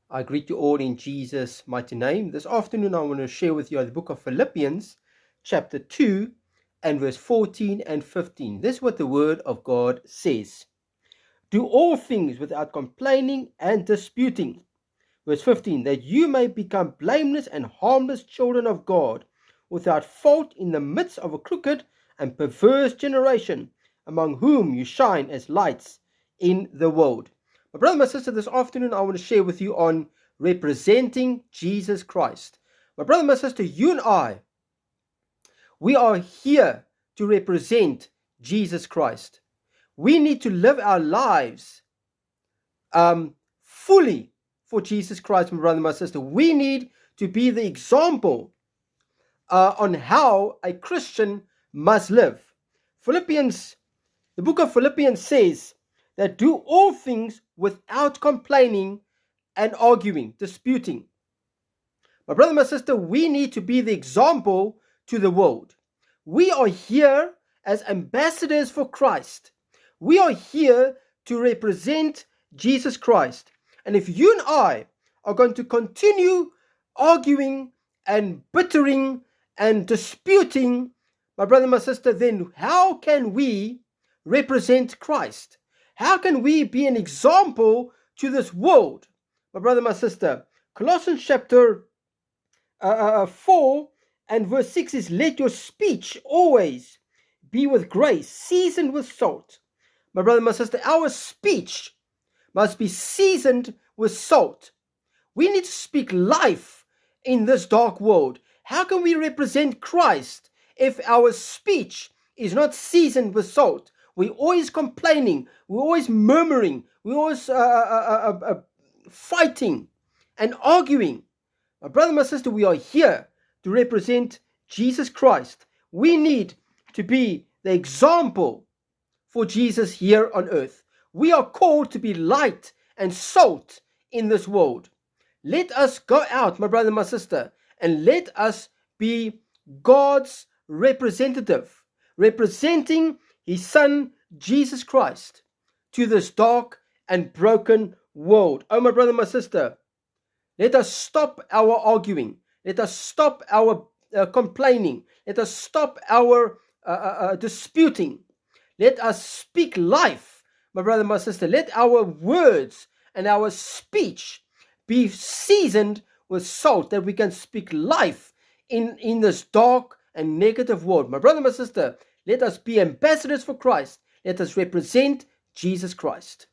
I greet you all in Jesus' mighty name. This afternoon, I want to share with you the book of Philippians, chapter 2, and verse 14 and 15. This is what the word of God says. Do all things without complaining and disputing. Verse 15, that you may become blameless and harmless children of God, without fault in the midst of a crooked and perverse generation, among whom you shine as lights in the world. My brother, my sister, this afternoon I want to share with you on representing Jesus Christ. My brother, my sister, you and I, we are here to represent Jesus Christ. We need to live our lives fully for Jesus Christ, my brother, my sister. We need to be the example on how a Christian must live. The book of Philippians says that do all things without complaining and arguing, disputing. My brother, my sister, we need to be the example to the world. We are here as ambassadors for Christ. We are here to represent Jesus Christ. And if you and I are going to continue arguing and bittering and disputing, my brother, my sister, then how can we represent Christ? How can we be an example to this world? My brother, my sister, Colossians chapter 4 and verse 6 is, let your speech always be with grace, seasoned with salt. My brother, my sister, our speech must be seasoned with salt. We need to speak life in this dark world. How can we represent Christ if our speech is not seasoned with salt? We're always complaining, we're always murmuring, we're always fighting and arguing. My brother, my sister, we are here to represent Jesus Christ. We need to be the example for Jesus here on earth. We are called to be light and salt in this world. Let us go out, my brother, my sister, and let us be God's representative, representing His Son, Jesus Christ, to this dark and broken world. Oh, my brother, my sister, let us stop our arguing. Let us stop our complaining. Let us stop our disputing. Let us speak life, my brother, my sister. Let our words and our speech be seasoned with salt, that we can speak life in this dark and negative world. My brother, my sister, let us be ambassadors for Christ. Let us represent Jesus Christ.